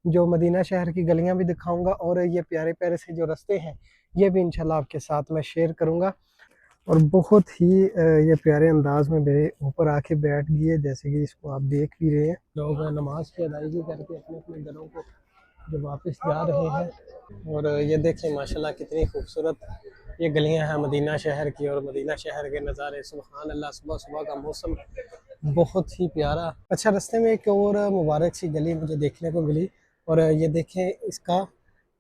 जो मदीना शहर की गलियां भी दिखाऊंगा और ये प्यारे प्यारे से जो रास्ते हैं ये भी इंशाल्लाह आपके साथ मैं शेयर करूंगा। और बहुत ही ये प्यारे अंदाज में मेरे ऊपर आके बैठ गई है, जैसे कि इसको आप देख भी रहे हैं। लोग नमाज की अदायगी करके अपने अपने घरों को जो वापस जा रहे हैं। और ये देखें माशाल्लाह कितनी खूबसूरत ये गलियां हैं मदीना शहर की, और मदीना शहर के नज़ारे सुभान अल्लाह। सुबह सुबह का मौसम बहुत ही प्यारा। अच्छा, रास्ते में एक और मुबारक सी गली मुझे देखने को मिली, और ये देखें इसका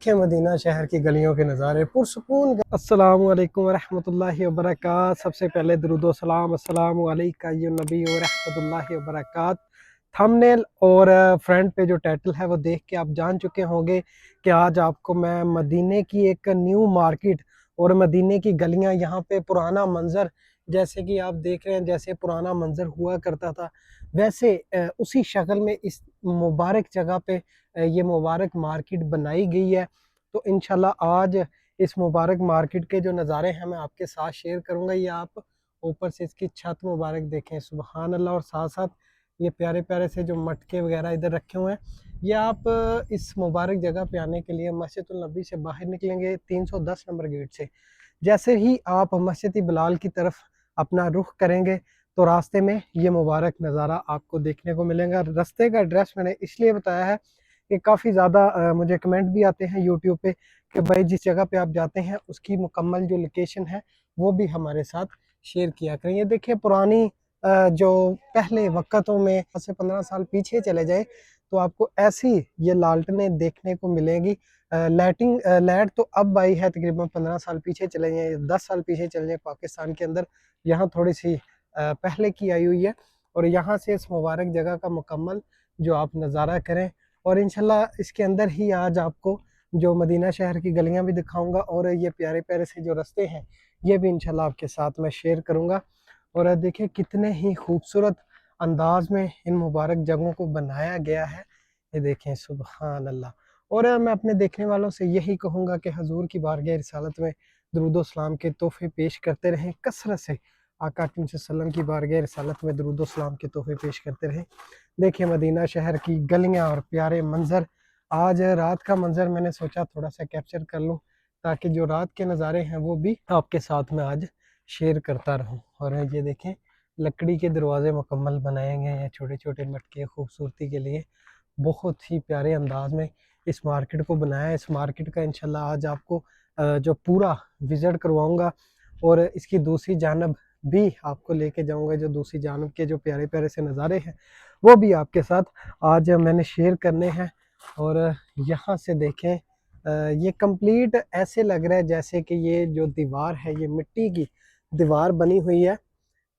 के मदीना शहर की गलियों के नज़ारे पुरसुकून। अस्सलामु अलैकुम वरहमतुल्लाहि वबरकात। सबसे पहले दुरूदो सलाम अस्सलामु अलैका या नबी व रहमतुल्लाहि वबरकात। थंबनेल और फ्रंट पे जो टाइटल है वो देख के आप जान चुके होंगे कि आज आपको मैं मदीने की एक न्यू मार्केट और मदीने की गलियां, यहाँ पे पुराना मंजर जैसे कि आप देख रहे हैं, जैसे पुराना मंजर हुआ करता था वैसे उसी शक्ल में इस मुबारक जगह पे ये मुबारक मार्केट बनाई गई है। तो इंशाल्लाह आज इस मुबारक मार्केट के जो नज़ारे हैं मैं आपके साथ शेयर करूंगा। ये आप ऊपर से इसकी छत मुबारक देखें, सुबहान अल्लाह। और साथ साथ ये प्यारे प्यारे से जो मटके वगैरह इधर रखे हुए हैं, ये आप इस मुबारक जगह पे आने के लिए मस्जिदुल नबी से बाहर निकलेंगे 310 नंबर गेट से। जैसे ही आप मस्जिद बिलाल की तरफ अपना रुख करेंगे तो रास्ते में ये मुबारक नज़ारा आपको देखने को मिलेगा। रास्ते का एड्रेस मैंने इसलिए बताया है कि काफ़ी ज़्यादा मुझे कमेंट भी आते हैं यूट्यूब पे कि भाई जिस जगह पे आप जाते हैं उसकी मुकम्मल जो लोकेशन है वो भी हमारे साथ शेयर किया करें। ये देखिए पुरानी जो पहले वक़्तों में, आज से 15 साल पीछे चले जाए तो आपको ऐसी ये लालटेनें देखने को मिलेंगी। लाइट तो अब आई है, तकरीबन 15 साल पीछे चले जाएँ, 10 साल पीछे चले जाएँ पाकिस्तान के अंदर, यहाँ थोड़ी सी पहले की आई हुई है। और यहाँ से इस मुबारक जगह का मुकम्मल जो आप नज़ारा करें, और इंशाल्लाह इसके अंदर ही आज आपको जो मदीना शहर की गलियां भी दिखाऊंगा और ये प्यारे प्यारे से जो रास्ते हैं ये भी इंशाल्लाह आपके साथ मैं शेयर करूंगा। और देखिए कितने ही खूबसूरत अंदाज में इन मुबारक जगहों को बनाया गया है। ये देखें सुबहान अल्लाह। और मैं अपने देखने वालों से यही कहूँगा कि हजूर की बारगाह रिसालत में दरूद सलाम के तोहफे पेश करते रहें कसरत से। आका वसल्लम की बारगाह रिसालत में दरूद सलाम के तोहफे पेश करते रहें। देखिए मदीना शहर की गलियाँ और प्यारे मंजर। आज रात का मंजर मैंने सोचा थोड़ा सा कैप्चर कर लूँ ताकि जो रात के नज़ारे हैं वो भी आपके साथ में आज शेयर करता रहूं। और ये देखें लकड़ी के दरवाजे मुकम्मल बनाए गए हैं, छोटे छोटे मटके खूबसूरती के लिए। बहुत ही प्यारे अंदाज में इस मार्केट को बनाया है। इस मार्केट का इंशाल्लाह आज आपको जो पूरा विज़िट करवाऊंगा, और इसकी दूसरी जानब भी आपको लेके जाऊंगा। जो दूसरी जानब के जो प्यारे प्यारे से नज़ारे हैं वो भी आपके साथ आज मैंने शेयर करने हैं। और यहाँ से देखें ये कंप्लीट ऐसे लग रहा है जैसे कि ये जो दीवार है ये मिट्टी की दीवार बनी हुई है।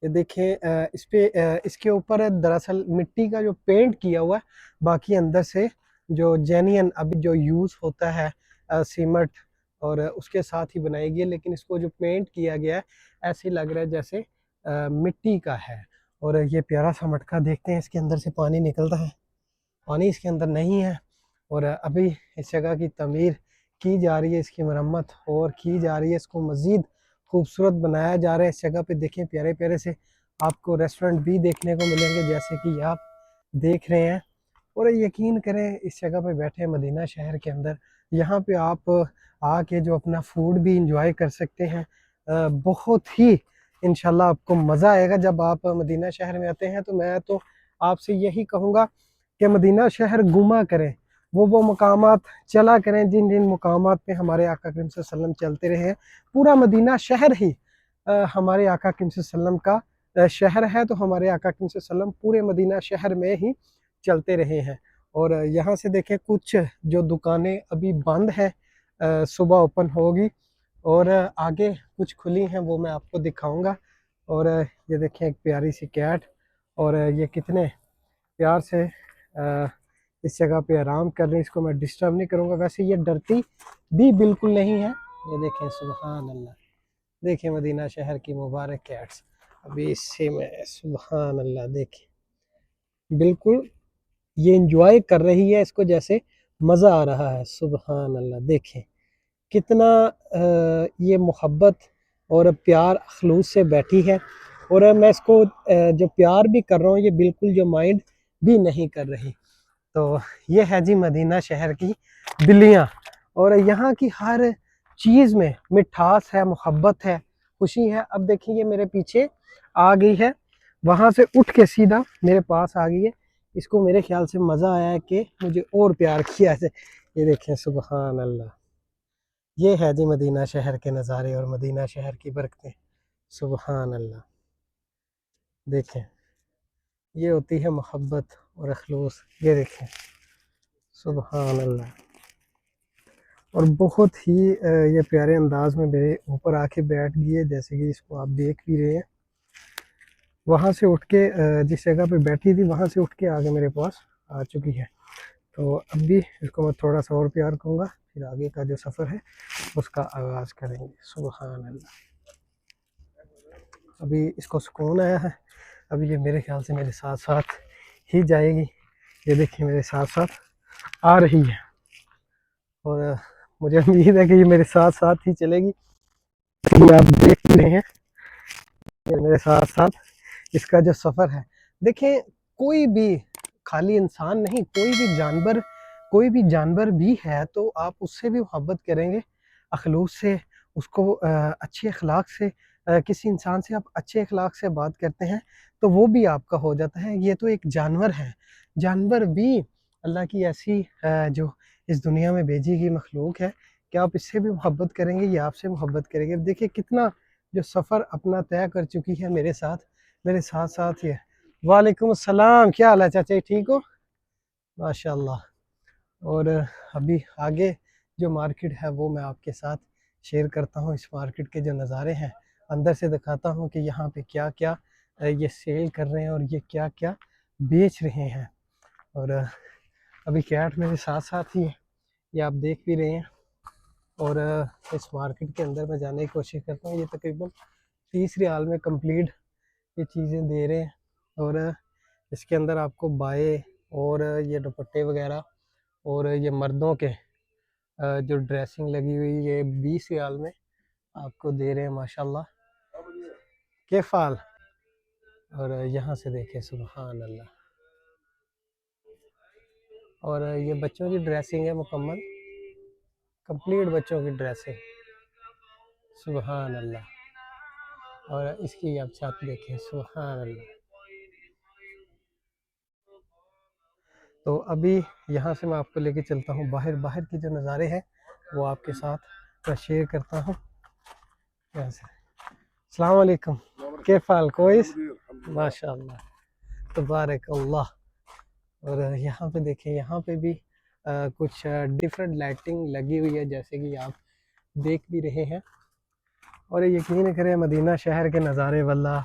ये देखें इस पे इसके ऊपर दरअसल मिट्टी का जो पेंट किया हुआ है, बाकी अंदर से जो जेन्युइन अभी जो यूज़ होता है सीमेंट और उसके साथ ही बनाई गई है, लेकिन इसको जो पेंट किया गया है ऐसे लग रहा है जैसे मिट्टी का है। और ये प्यारा सा मटका देखते हैं, इसके अंदर से पानी निकलता है, पानी इसके अंदर नहीं है। और अभी इस जगह की तमीर की जा रही है, इसकी मरम्मत और की जा रही है, इसको मज़ीद खूबसूरत बनाया जा रहा है। इस जगह पे देखें प्यारे प्यारे से आपको रेस्टोरेंट भी देखने को मिलेंगे जैसे कि आप देख रहे हैं। और यकीन करें इस जगह पे बैठे हैं मदीना शहर के अंदर, यहाँ पे आप आके जो अपना फूड भी इंजॉय कर सकते हैं। बहुत ही इंशाल्लाह आपको मज़ा आएगा जब आप मदीना शहर में आते हैं। तो मैं तो आपसे यही कहूँगा कि मदीना शहर घूमा करें, वो मकामात चला करें जिन जिन मकामात पे हमारे आका करीम सल्लल्लाहु अलैहि वसल्लम चलते रहे हैं। पूरा मदीना शहर ही हमारे आका करीम सल्लल्लाहु अलैहि वसल्लम का शहर है, तो हमारे आका करीम सल्लल्लाहु अलैहि वसल्लम पूरे मदीना शहर में ही चलते रहे हैं। और यहाँ से देखें कुछ जो दुकानें अभी बंद हैं, सुबह ओपन होगी, और आगे कुछ खुली हैं वो मैं आपको दिखाऊंगा। और ये देखें एक प्यारी सी कैट, और ये कितने प्यार से इस जगह पे आराम कर रही है। इसको मैं डिस्टर्ब नहीं करूंगा, वैसे ये डरती भी बिल्कुल नहीं है। ये देखें सुबहान अल्लाह। देखें मदीना शहर की मुबारक कैट्स अभी इससे में, सुबहान अल्लाह। देखें बिल्कुल ये इंजॉय कर रही है, इसको जैसे मज़ा आ रहा है। सुबहान अल्लाह। देखें कितना ये मोहब्बत और प्यार खलूस से बैठी है। और मैं इसको जो प्यार भी कर रहा हूँ ये बिल्कुल जो माइंड भी नहीं कर रही। तो ये है जी मदीना शहर की बिल्लियाँ। और यहाँ की हर चीज़ में मिठास है, मोहब्बत है, खुशी है। अब देखिए ये मेरे पीछे आ गई है, वहाँ से उठ के सीधा मेरे पास आ गई है। इसको मेरे ख्याल से मज़ा आया है कि मुझे और प्यार किया है। ये देखें, सुबहान अल्लाह। ये है जी मदीना शहर के नज़ारे और मदीना शहर की बरकतें। सुबहान अल्लाह। देखें, ये होती है मोहब्बत और अखलूस। ये देखें, सुबहान अल्लाह। और बहुत ही ये प्यारे अंदाज में मेरे ऊपर आके बैठ गई है, जैसे कि इसको आप देख भी रहे हैं। वहाँ से उठ के जिस जगह पे बैठी थी वहाँ से उठ के आगे मेरे पास आ चुकी है। तो अब भी इसको मैं थोड़ा सा और प्यार करूँगा, फिर आगे का जो सफ़र है उसका आगाज़ करेंगे। सुबहान अल्लाह। अभी इसको सुकून आया है, अभी ये मेरे ख्याल से मेरे साथ साथ ही जाएगी। ये देखिए मेरे साथ साथ आ रही है और मुझे उम्मीद है कि ये मेरे साथ साथ ही चलेगी। ये आप देख रहे हैं, ये मेरे साथ साथ इसका जो सफ़र है। देखें, कोई भी खाली इंसान नहीं, कोई भी जानवर भी है तो आप उससे भी मोहब्बत करेंगे अखलूस से, उसको अच्छे अखलाक से, किसी इंसान से आप अच्छे अखलाक से बात करते हैं तो वो भी आपका हो जाता है। ये तो एक जानवर है, जानवर भी अल्लाह की ऐसी जो इस दुनिया में भेजी गई मखलूक है कि आप इससे भी मोहब्बत करेंगे, ये आपसे मोहब्बत करेंगे। देखिए कितना जो सफ़र अपना तय कर चुकी है मेरे साथ साथ ही है। वालेकुम अस्सलाम, क्या हाल है चाचा जी, ठीक हो? माशाल्लाह। और अभी आगे जो मार्केट है वो मैं आपके साथ शेयर करता हूँ। इस मार्केट के जो नज़ारे हैं अंदर से दिखाता हूँ कि यहाँ पे क्या क्या ये सेल कर रहे हैं और ये क्या क्या बेच रहे हैं। और अभी कैट मेरे साथ साथ ही है, ये आप देख भी रहे हैं। और इस मार्केट के अंदर मैं जाने की कोशिश करता हूँ। ये तकरीबन 30 रियाल में कंप्लीट ये चीज़ें दे रहे हैं। और इसके अंदर आपको बाए और ये दुपट्टे वगैरह और ये मर्दों के जो ड्रेसिंग लगी हुई ये 20 रियाल में आपको दे रहे हैं माशाल्लाह। के फाल। और यहाँ से देखें, सुबहान अल्लाह। और ये बच्चों की ड्रेसिंग है, मुकम्मल कंप्लीट बच्चों की ड्रेसिंग। सुबहान अल्लाह। और इसकी आप छत देखें, सुबहान अल्लाह। तो अभी यहाँ से मैं आपको लेके चलता हूँ बाहर, बाहर की जो नज़ारे हैं वो आपके साथ मैं शेयर करता हूँ। यहाँ से अस्सलाम वालेकुम, कैफ हाल, कोइस, माशाअल्लाह, तबारक अल्लाह। और यहाँ पे देखें, यहाँ पे भी कुछ डिफरेंट लाइटिंग लगी हुई है जैसे कि आप देख भी रहे हैं। और यकीन करें मदीना शहर के नज़ारे वल्ला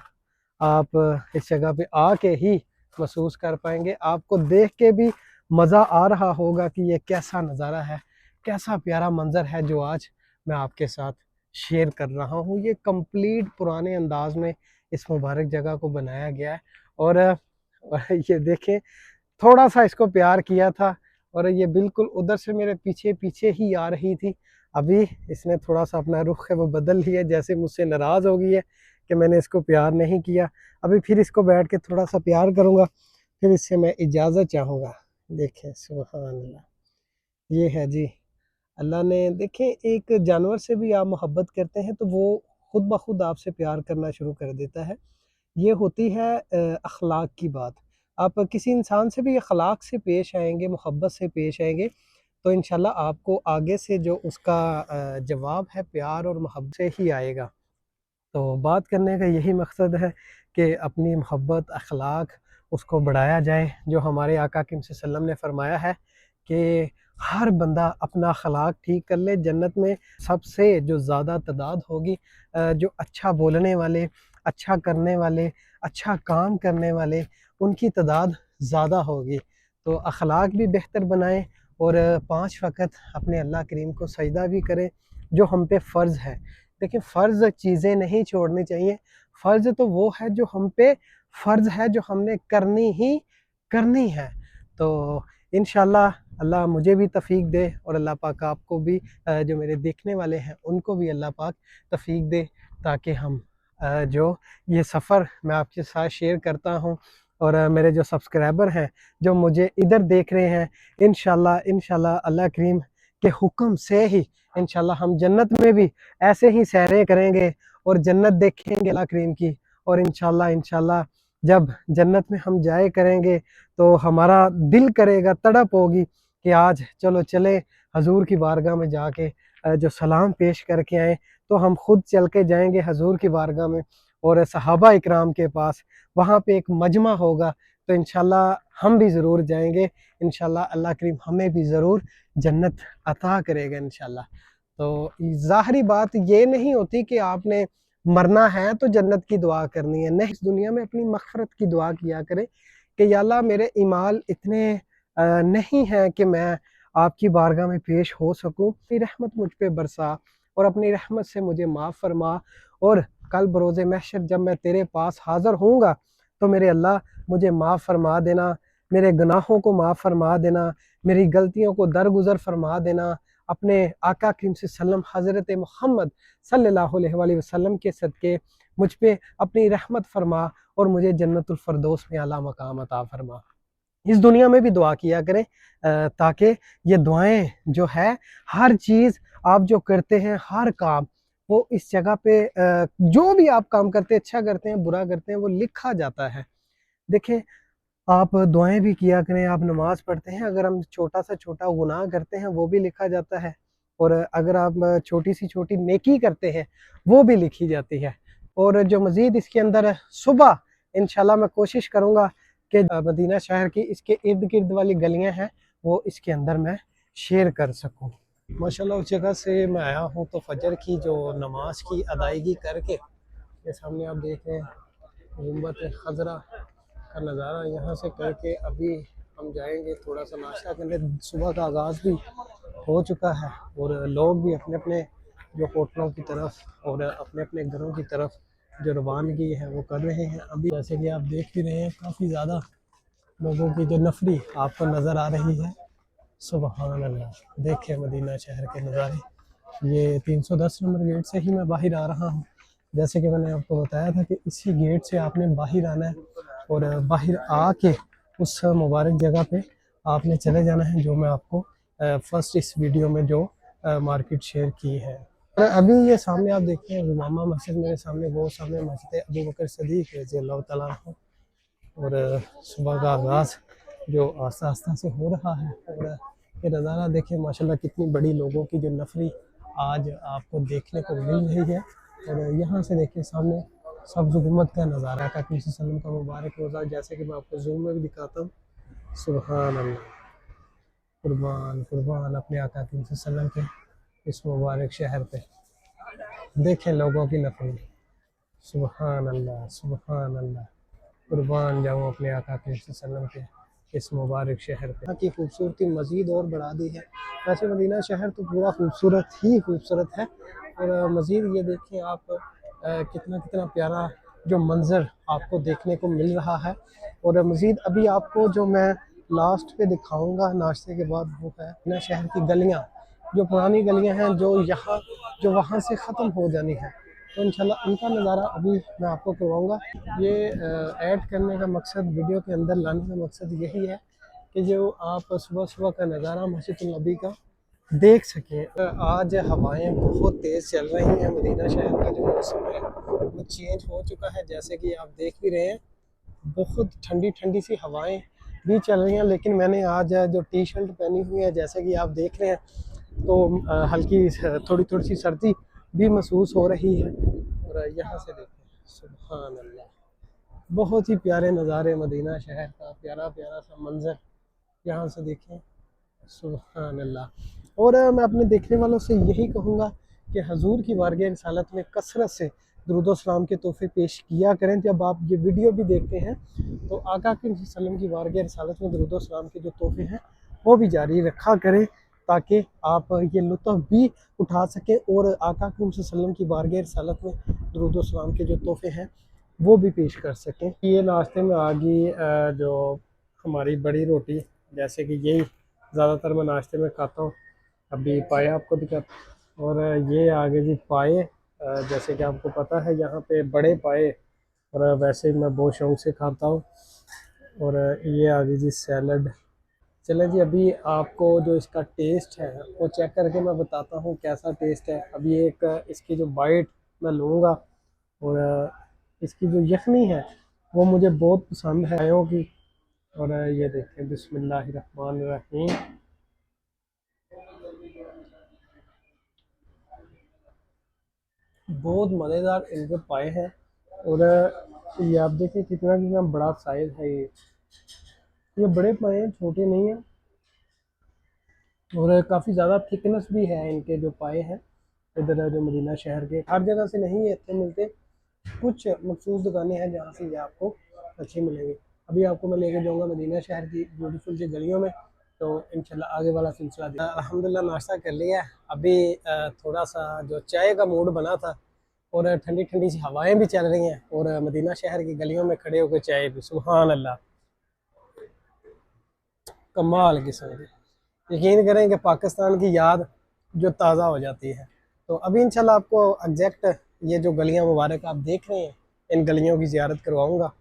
आप इस जगह पे आके ही महसूस कर पाएंगे। आपको देख के भी मज़ा आ रहा होगा कि ये कैसा नज़ारा है, कैसा प्यारा मंज़र है जो आज मैं आपके साथ शेयर कर रहा हूँ। ये कंप्लीट पुराने अंदाज में इस मुबारक जगह को बनाया गया है। और ये देखें, थोड़ा सा इसको प्यार किया था और ये बिल्कुल उधर से मेरे पीछे पीछे ही आ रही थी। अभी इसने थोड़ा सा अपना रुख है वो बदल लिया, जैसे मुझसे नाराज़ हो गई है कि मैंने इसको प्यार नहीं किया। अभी फिर इसको बैठ के थोड़ा सा प्यार करूँगा, फिर इससे मैं इजाज़त चाहूँगा। देखें, सुभान अल्लाह। ये है जी, अल्लाह ने देखें, एक जानवर से भी आप मोहब्बत करते हैं तो वो खुद ब खुद आपसे प्यार करना शुरू कर देता है। ये होती है अखलाक की बात। आप किसी इंसान से भी अखलाक से पेश आएंगे, मोहब्बत से पेश आएंगे तो इंशाल्लाह आपको आगे से जो उसका जवाब है प्यार और मोहब्बत से ही आएगा। तो बात करने का यही मकसद है कि अपनी मोहब्बत अखलाक उसको बढ़ाया जाए। जो हमारे आका क़रीम सल्लल्लाहु अलैहि वसल्लम ने फरमाया है कि हर बंदा अपना अखलाक ठीक कर ले, जन्नत में सबसे जो ज़्यादा तादाद होगी जो अच्छा बोलने वाले, अच्छा करने वाले, अच्छा काम करने वाले, उनकी तादाद ज़्यादा होगी। तो अखलाक भी बेहतर बनाएं और 5 वक़्त अपने अल्लाह करीम को सजदा भी करें जो हम पे फ़र्ज़ है। देखिए, फ़र्ज़ चीज़ें नहीं छोड़नी चाहिए। फ़र्ज़ तो वो है जो हम पे फ़र्ज़ है, जो हमने करनी ही करनी है। तो इंशाअल्लाह अल्लाह मुझे भी तौफ़ीक दे और अल्लाह पाक आपको भी जो मेरे देखने वाले हैं उनको भी अल्लाह पाक तौफ़ीक दे, ताकि हम जो ये सफ़र मैं आपके साथ शेयर करता हूँ और मेरे जो सब्सक्राइबर हैं जो मुझे इधर देख रहे हैं, इंशाल्लाह अल्लाह करीम के हुक्म से ही इंशाल्लाह हम जन्नत में भी ऐसे ही सैरें करेंगे और जन्नत देखेंगे अल्लाह करीम की। और इंशाल्लाह जब जन्नत में हम जाए करेंगे तो हमारा दिल करेगा, तड़प होगी कि आज चलो चले हजूर की बारगाह में जाके जो सलाम पेश करके आए। तो हम खुद चल के जाएंगे हजूर की बारगाह में और सहाबा इकराम के पास, वहाँ पे एक मजमा होगा। तो इंशाल्लाह हम भी ज़रूर जाएंगे, इंशाल्लाह अल्लाह करीम हमें भी ज़रूर जन्नत अता करेगा इंशाल्लाह। तो ज़ाहरी बात ये नहीं होती कि आपने मरना है तो जन्नत की दुआ करनी है, नहीं, इस दुनिया में अपनी मग़फ़िरत की दुआ किया करें कि या अल्लाह मेरे ईमाल इतने नहीं हैं कि मैं आपकी बारगाह में पेश हो सकूं, अपनी रहमत मुझ पे बरसा और अपनी रहमत से मुझे माफ़ फरमा। और कल बरोज़े महशर जब मैं तेरे पास हाज़िर होऊंगा तो मेरे अल्लाह मुझे माफ़ फरमा देना, मेरे गुनाहों को माफ़ फरमा देना, मेरी गलतियों को दरगुजर फरमा देना। अपने आका करीम सल्लम हज़रत मोहम्मद सल्लल्लाहु अलैहि वसल्लम के सदके मुझ पे अपनी रहमत फरमा और मुझे जन्नतुल फ़िरदौस में आला मकाम अता फरमा। इस दुनिया में भी दुआ किया करें ताकि ये दुआएं जो है, हर चीज़ आप जो करते हैं, हर काम वो इस जगह पे जो भी आप काम करते हैं, अच्छा करते हैं बुरा करते हैं, वो लिखा जाता है। देखें, आप दुआएं भी किया करें, आप नमाज पढ़ते हैं, अगर हम छोटा से छोटा गुनाह करते हैं वो भी लिखा जाता है, और अगर आप छोटी सी छोटी नेकी करते हैं वो भी लिखी जाती है। और जो मज़ीद इसके अंदर सुबह इंशाल्लाह मैं कोशिश करूँगा कि मदीना शहर की इसके इर्द गिर्द वाली गलियाँ हैं वो इसके अंदर मैं शेयर कर सकूँ। माशाल्लाह उस जगह से मैं आया हूँ तो फजर की जो नमाज की अदायगी करके ये सामने आप देख रहे हैं गुंबद खजरा का नज़ारा यहाँ से करके अभी हम जाएंगे थोड़ा सा नाश्ता करने। सुबह का आगाज़ भी हो चुका है और लोग भी अपने अपने जो होटलों की तरफ और अपने अपने घरों की तरफ जो रवानगी है वो कर रहे हैं। अभी जैसे कि आप देख भी रहे हैं काफ़ी ज़्यादा लोगों की जो नफरी आपको नज़र आ रही है। सुबहान अल्लाह, देखे मदीना शहर के नज़ारे। ये 310 नंबर गेट से ही मैं बाहर आ रहा हूँ। जैसे कि मैंने आपको बताया था कि इसी गेट से आपने बाहर आना है और बाहर आके उस मुबारक जगह पे आपने चले जाना है जो मैं आपको फर्स्ट इस वीडियो में जो मार्केट शेयर की है। और अभी ये सामने आप देखते हैं जुमामा मस्जिद मेरे सामने, वो सामने मस्जिद अबू बकर सदीक रज़ी अल्लाह तआला अन्हु। और सुबह का आगाज़ जो आस्ता आस्ता से हो रहा है और ये नज़ारा देखिए माशाल्लाह कितनी बड़ी लोगों की जो नफरी आज आपको देखने को मिल रही है। और यहाँ से देखिए सामने सब्ज़ गुम्बद का नज़ारा का वसल्लम का मुबारक रोज़ा, जैसे कि मैं आपको जूम में भी दिखाता हूँ। सुभान अल्लाह, कुर्बान कुर्बान अपने आका वसल्लम के इस मुबारक शहर पे देखें लोगों की नफरी। सुभान अल्लाह सुभान अल्लाह, कुर्बान जाऊँ अपने आका वसल्लम के इस मुबारक शहर पे। यहाँ की खूबसूरती मज़ीद और बढ़ा दी है। वैसे मदीना शहर तो पूरा खूबसूरत ही खूबसूरत है और मज़ीद ये देखें आप कितना कितना प्यारा जो मंज़र आपको देखने को मिल रहा है। और मज़ीद अभी आपको जो मैं लास्ट पे दिखाऊंगा नाश्ते के बाद वो है मदीना शहर की गलियाँ, जो पुरानी गलियाँ हैं जो यहाँ जो वहाँ से ख़त्म हो जानी है। तो इंशाल्लाह उनका नज़ारा अभी मैं आपको करवाऊँगा। ये ऐड करने का मकसद, वीडियो के अंदर लाने का मकसद यही है कि जो आप सुबह सुबह का नज़ारा मस्जिद नबी का देख सकें। आज हवाएं बहुत तेज़ चल रही हैं, मदीना शहर का जो मौसम है वो चेंज हो चुका है, जैसे कि आप देख भी रहे हैं बहुत ठंडी ठंडी सी हवाएं भी चल रही हैं। लेकिन मैंने आज जो टी शर्ट पहनी हुई है जैसे कि आप देख रहे हैं तो हल्की थोड़ी थोड़ी सी सर्दी भी महसूस हो रही है। और यहाँ से देखें सुभान अल्लाह, बहुत ही प्यारे नज़ारे मदीना शहर का, प्यारा प्यारा सा मंज़र यहाँ से देखें सुभान अल्लाह। और मैं अपने देखने वालों से यही कहूँगा कि हजूर की बारगाह रिसालत में कसरत से दुरूद व सलाम के तोहफ़े पेश किया करें। जब आप ये वीडियो भी देखते हैं तो आका वसल्लम की बारगाह रिसालत में दुरूद व सलाम के जो तोहफ़े हैं वो भी जारी रखा करें ताकि आप ये लुत्फ़ भी उठा सकें और आका वसल्लम की बारगाह रिसालत में दुरूद व सलाम के जो तोहफ़े हैं वो भी पेश कर सकें। ये नाश्ते में आ गई जो हमारी बड़ी रोटी, जैसे कि यही ज़्यादातर मैं नाश्ते में खाता हूँ। अभी पाए आपको दिखाता। और ये आगे जी पाए, जैसे कि आपको पता है यहाँ पे बड़े पाए और वैसे मैं बहुत शौक से खाता हूँ। और ये आ गई जी सैलड। चलें जी, अभी आपको जो इसका टेस्ट है वो चेक करके मैं बताता हूँ कैसा टेस्ट है। अभी एक इसकी जो बाइट मैं लूँगा, और इसकी जो यखनी है वो मुझे बहुत पसंद है गायों की। और ये देखें, बिस्मिल्लाहिर्रहमानिर्रहीम। बहुत मज़ेदार इनके पाए हैं। और ये आप देखिए कितना कितना बड़ा साइज़ है ये बड़े पाए हैं, छोटे नहीं हैं। और काफ़ी ज़्यादा थिकनेस भी है इनके जो पाए हैं। इधर जो मदीना शहर के हर जगह से नहीं ये इतने मिलते, कुछ मखसूस दुकानें हैं जहाँ से ये आपको अच्छी मिलेंगी। अभी आपको मैं लेके जाऊँगा मदीना शहर की ब्यूटीफुल सी गलियों में, तो इंशाल्लाह आगे वाला सिलसिला अल्हम्दुलिल्लाह नाश्ता कर लिया है। अभी थोड़ा सा जो चाय का मूड बना था, और ठंडी ठंडी सी हवाएं भी चल रही हैं, और मदीना शहर की गलियों में खड़े होकर चाय भी, सुभान अल्लाह, कमाल किस्म की। यकीन करें कि पाकिस्तान की याद जो ताज़ा हो जाती है। तो अभी इंशाल्लाह आपको एग्जैक्ट ये जो गलियां मुबारक आप देख रहे हैं, इन गलियों की ज़ियारत करवाऊंगा।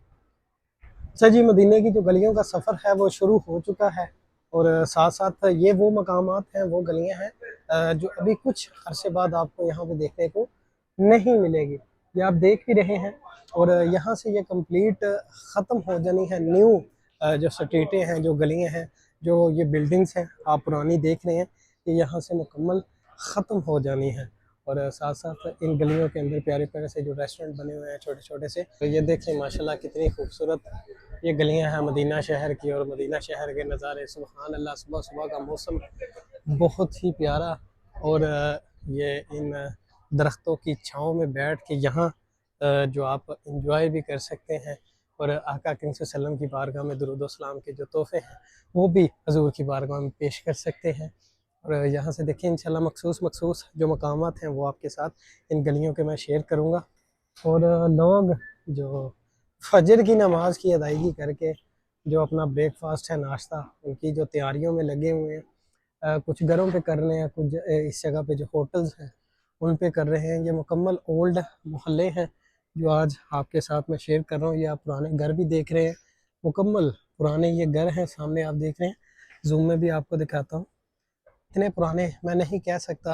अच्छा जी, मदीने की जो गलियों का सफ़र है वो शुरू हो चुका है। और साथ साथ ये वो मकामात हैं, वो गलियां हैं जो अभी कुछ अरसे बाद आपको यहाँ पे देखने को नहीं मिलेगी। ये आप देख भी रहे हैं। और यहाँ से ये कंप्लीट ख़त्म हो जानी है। न्यू जो स्ट्रीटें हैं, जो गलियां हैं, जो ये बिल्डिंग्स हैं आप पुरानी देख रहे हैं, ये यहाँ से मुकम्मल ख़त्म हो जानी है। और साथ साथ इन गलियों के अंदर प्यारे प्यारे से जो रेस्टोरेंट बने हुए हैं छोटे छोटे से, तो ये देखें माशाल्लाह कितनी खूबसूरत ये गलियां हैं मदीना शहर की। और मदीना शहर के नज़ारे, सुभान अल्लाह, सुबह सुबह का मौसम बहुत ही प्यारा। और ये इन दरख्तों की छाँव में बैठ के यहाँ जो आप इंजॉय भी कर सकते हैं, और आका करीम सल्लल्लाहु अलैहि वसल्लम की बारगाह में दुरूद व सलाम के जो तोहफ़े हैं वो भी हजूर की बारगाह में पेश कर सकते हैं। और यहाँ से देखिए इंशाल्लाह मखसूस मखसूस जो मकामात हैं वो आपके साथ इन गलियों के मैं शेयर करूँगा। और लोग जो फजर की नमाज की अदायगी करके जो अपना ब्रेकफास्ट है, नाश्ता, उनकी जो तैयारियों में लगे हुए हैं, कुछ घरों पे कर रहे हैं, कुछ इस जगह पे जो होटल्स हैं उन पे कर रहे हैं। ये मुकम्मल ओल्ड मोहल्ले हैं जो आज आपके साथ मैं शेयर कर रहा हूँ। ये आप पुराने घर भी देख रहे हैं, मुकम्मल पुराने ये घर हैं, सामने आप देख रहे हैं। जूम में भी आपको दिखाता हूँ। इतने पुराने मैं नहीं कह सकता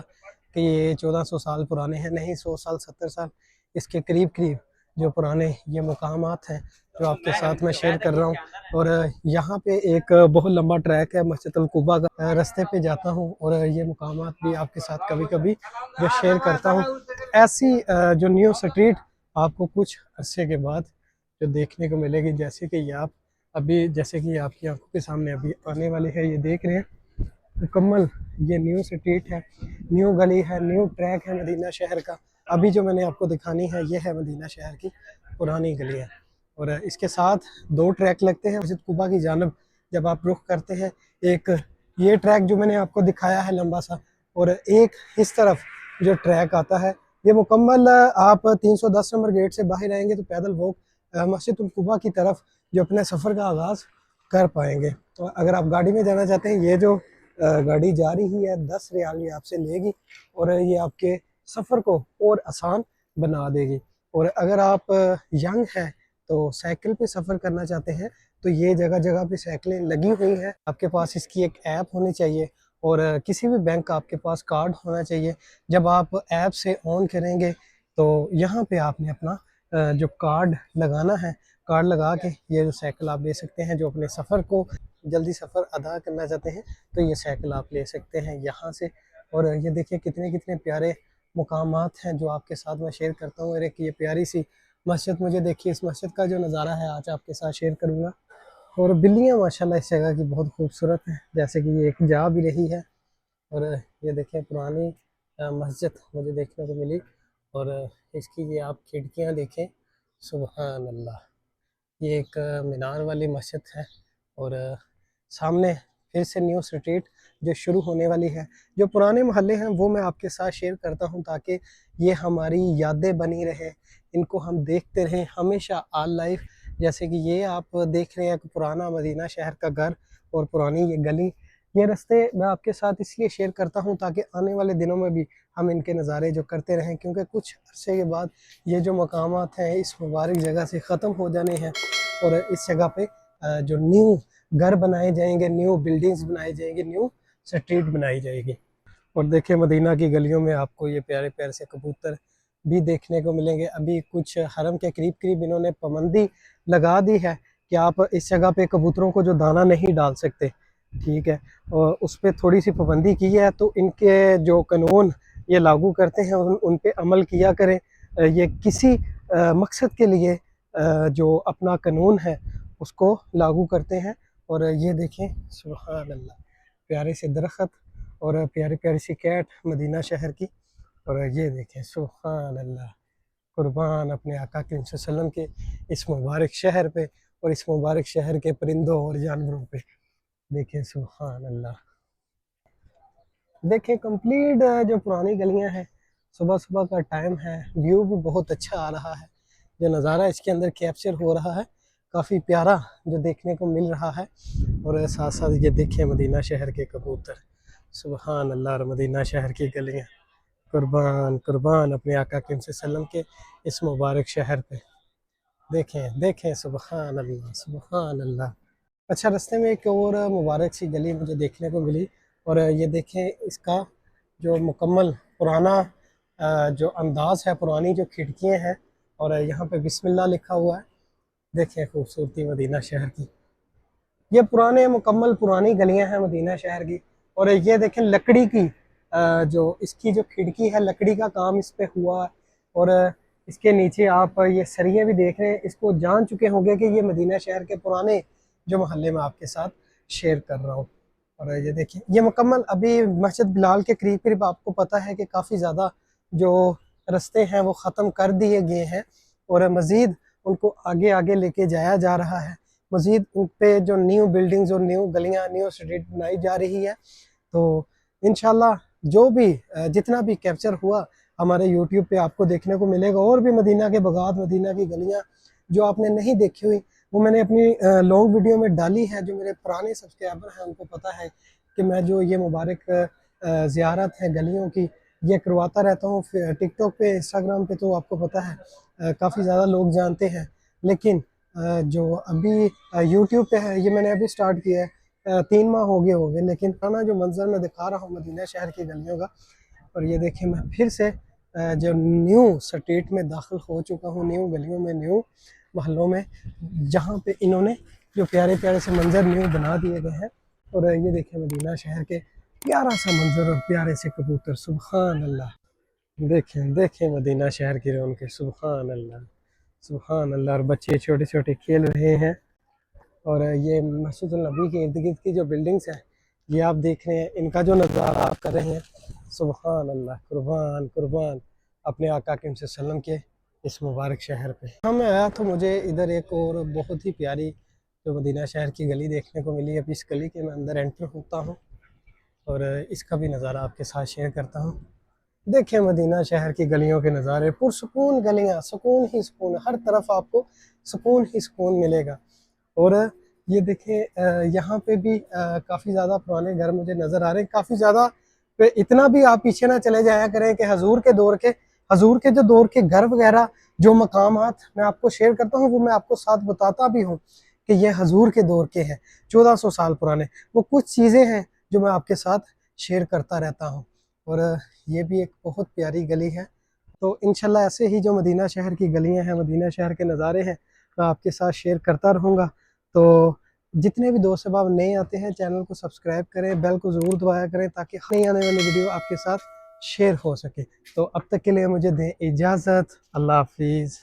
कि ये 1400 साल पुराने हैं, नहीं, 100 साल 70 साल इसके करीब करीब जो पुराने ये मुकामात हैं जो आपके साथ मैं शेयर कर रहा हूँ। और यहाँ पे एक बहुत लंबा ट्रैक है मस्जिद अल कुबा का, रास्ते पे जाता हूँ और ये मुकामात भी आपके साथ कभी कभी जो शेयर करता हूँ। ऐसी जो न्यू स्ट्रीट आपको कुछ अरसे के बाद जो देखने को मिलेगी, जैसे कि ये आप अभी, जैसे कि आपकी आंखों के सामने अभी आने वाले है, ये देख रहे हैं मुकम्मल ये न्यू स्ट्रीट है, न्यू गली है, न्यू ट्रैक है मदीना शहर का। अभी जो मैंने आपको दिखानी है ये है मदीना शहर की पुरानी गली है। और इसके साथ दो ट्रैक लगते हैं मस्जिद कुबा की जानब जब आप रुख करते हैं। एक ये ट्रैक जो मैंने आपको दिखाया है लंबा सा, और एक इस तरफ जो ट्रैक आता है ये मुकम्मल आप 310 नंबर गेट से बाहर आएंगे तो पैदल वॉक मस्जिद उल कुबा की तरफ जो अपने सफ़र का आगाज़ कर पाएंगे। तो अगर आप गाड़ी में जाना चाहते हैं, ये जो गाड़ी जा रही है 10 रियाल ये आपसे लेगी, और ये आपके सफ़र को और आसान बना देगी। और अगर आप यंग हैं तो साइकिल पे सफ़र करना चाहते हैं, तो ये जगह जगह पे साइकिलें लगी हुई हैं। आपके पास इसकी एक ऐप होनी चाहिए, और किसी भी बैंक का आपके पास कार्ड होना चाहिए। जब आप ऐप से ऑन करेंगे तो यहाँ पे आपने अपना जो कार्ड लगाना है, कार्ड लगा के ये जो साइकिल आप ले सकते हैं। जो अपने सफ़र को जल्दी सफ़र अदा करना चाहते हैं तो ये साइकिल आप ले सकते हैं यहाँ से। और ये देखिए कितने कितने प्यारे मुकामात हैं जो आपके साथ मैं शेयर करता हूँ। और एक ये प्यारी सी मस्जिद, मुझे देखिए इस मस्जिद का जो नज़ारा है आज आपके साथ शेयर करूँगा। और बिल्लियाँ माशाल्लाह इस जगह की बहुत खूबसूरत हैं, जैसे कि ये एक जा भी रही है। और ये देखें पुरानी मस्जिद मुझे देखने को मिली, और इसकी ये आप खिड़कियाँ देखें, सुभान अल्लाह, ये एक मीनार वाली मस्जिद है। और सामने फिर से न्यू स्ट्रीट जो शुरू होने वाली है। जो पुराने मोहल्ले हैं वो मैं आपके साथ शेयर करता हूँ ताकि ये हमारी यादें बनी रहें, इनको हम देखते रहें हमेशा ऑल लाइफ। जैसे कि ये आप देख रहे हैं कि पुराना मदीना शहर का घर और पुरानी ये गली, ये रास्ते मैं आपके साथ इसलिए शेयर करता हूँ ताकि आने वाले दिनों में भी हम इनके नज़ारे जो करते रहें, क्योंकि कुछ अरसे के बाद ये जो मकामात हैं इस मुबारक जगह से ख़त्म हो जाने हैं, और इस जगह पे जो न्यू घर बनाए जाएंगे, न्यू बिल्डिंग्स बनाई जाएंगी, न्यू स्ट्रीट बनाई जाएगी। और देखिए मदीना की गलियों में आपको ये प्यारे प्यारे से कबूतर भी देखने को मिलेंगे। अभी कुछ हरम के करीब करीब इन्होंने पाबंदी लगा दी है कि आप इस जगह पे कबूतरों को जो दाना नहीं डाल सकते, ठीक है, और उस पर थोड़ी सी पाबंदी की है। तो इनके जो कानून ये लागू करते हैं उन पे अमल किया करें। ये किसी मकसद के लिए जो अपना कानून है उसको लागू करते हैं। और ये देखें सुभान अल्लाह, प्यारे से दरख्त और प्यारी प्यारी सी कैट मदीना शहर की। और ये देखें सुभान अल्लाह, कुर्बान अपने आका के वसल्लम के इस मुबारक शहर पे और इस मुबारक शहर के परिंदों और जानवरों पे। देखें सुभान अल्लाह, देखें कंप्लीट जो पुरानी गलियां हैं, सुबह सुबह का टाइम है, व्यू भी बहुत अच्छा आ रहा है। जो नज़ारा इसके अंदर कैप्चर हो रहा है काफ़ी प्यारा जो देखने को मिल रहा है। और साथ साथ ये देखें मदीना शहर के कबूतर, सुभान अल्लाह, और मदीना शहर की गलियां, कुर्बान कुर्बान अपने आका के सल्लम के इस मुबारक शहर पे। देखें देखें सुभान अल्लाह सुभान अल्लाह। अच्छा, रास्ते में एक और मुबारक सी गली मुझे देखने को मिली। और ये देखें इसका जो मुकम्मल पुराना जो अंदाज़ है, पुरानी जो खिड़कियाँ हैं, और यहाँ पे बिस्मिल्लाह लिखा हुआ है। देखें खूबसूरती मदीना शहर की, ये पुराने मुकम्मल पुरानी गलियां हैं मदीना शहर की। और ये देखें लकड़ी की जो इसकी जो खिड़की है, लकड़ी का काम इस पे हुआ है। और इसके नीचे आप ये सरिये भी देख रहे हैं, इसको जान चुके होंगे कि ये मदीना शहर के पुराने जो मोहल्ले में आपके साथ शेयर कर रहा हूँ। और ये देखिए ये मुकम्मल अभी मस्जिद बिलाल के करीब करीब आपको पता है कि काफ़ी ज़्यादा जो रास्ते हैं वो ख़त्म कर दिए गए हैं और मज़ीद उनको आगे आगे लेके जाया जा रहा है। मज़ीद उन पे जो न्यू बिल्डिंग्स और न्यू गलियाँ, न्यू स्ट्रीट बनाई जा रही है। तो इंशाल्लाह जो भी जितना भी कैप्चर हुआ हमारे यूट्यूब पे आपको देखने को मिलेगा। और भी मदीना के बगात, मदीना की गलियाँ जो आपने नहीं देखी हुई वो मैंने अपनी लॉन्ग वीडियो में डाली है। जो मेरे पुराने सब्सक्राइबर हैं उनको पता है कि मैं जो ये मुबारक ज़ियारत है गलियों की ये करवाता रहता हूँ। फिर टिकटॉक पे, इंस्टाग्राम पे तो आपको पता है काफ़ी ज़्यादा लोग जानते हैं। लेकिन जो अभी यूट्यूब पे है ये मैंने अभी स्टार्ट किया है, 3 माह हो गए। लेकिन खाना जो मंजर मैं दिखा रहा हूँ मदीना शहर की गलियों का। और ये देखिए मैं फिर से जो न्यू स्ट्रीट में दाखिल हो चुका हूँ, न्यू गलियों में, न्यू मोहल्लों में, जहाँ पे इन्होंने जो प्यारे प्यारे से मंजर न्यू बना दिए गए हैं। और ये देखिए मदीना शहर के प्यारा सा मंजर और प्यारे से कबूतर, सुभान अल्लाह। देखें देखें मदीना शहर की रौनक, सुभान अल्लाह सुभान अल्लाह। और बच्चे छोटे छोटे खेल रहे हैं। और ये मस्जिद नबी के इर्द गिर्द की जो बिल्डिंग्स हैं ये आप देख रहे हैं, इनका जो नज़ारा आप कर रहे हैं, सुभान अल्लाह, कुर्बान कुर्बान अपने आका के सल्लम के इस मुबारक शहर पे। हाँ मैं आया तो मुझे इधर एक और बहुत ही प्यारी जो मदीना शहर की गली देखने को मिली। अब इस गली के मैं अंदर एंटर होता हूँ और इसका भी नज़ारा आपके साथ शेयर करता हूँ। देखिए मदीना शहर की गलियों के नज़ारे, पुरसुकून गलियाँ, सुकून ही सुकून, हर तरफ आपको सुकून ही सुकून मिलेगा। और ये देखें यहाँ पे भी काफ़ी ज़्यादा पुराने घर मुझे नज़र आ रहे हैं, काफ़ी ज़्यादा। पे इतना भी आप पीछे ना चले जाया करें कि हजूर के जो दौर के घर वगैरह जो मकामात मैं आपको शेयर करता हूँ वो मैं आपको साथ बताता भी हूँ कि ये हजूर के दौर के हैं, 1400 साल पुराने। वो कुछ चीज़ें हैं जो मैं आपके साथ शेयर करता रहता हूँ। और ये भी एक बहुत प्यारी गली है। तो इंशाल्लाह ऐसे ही जो मदीना शहर की गलियाँ हैं, मदीना शहर के नज़ारे हैं, मैं आपके साथ शेयर करता रहूँगा। तो जितने भी दोस्त अहबाब नए आते हैं चैनल को सब्सक्राइब करें, बेल को ज़रूर दबाया करें ताकि नई आने वाली वीडियो आपके साथ शेयर हो सके। तो अब तक के लिए मुझे दें इजाज़त, अल्लाह हाफिज़।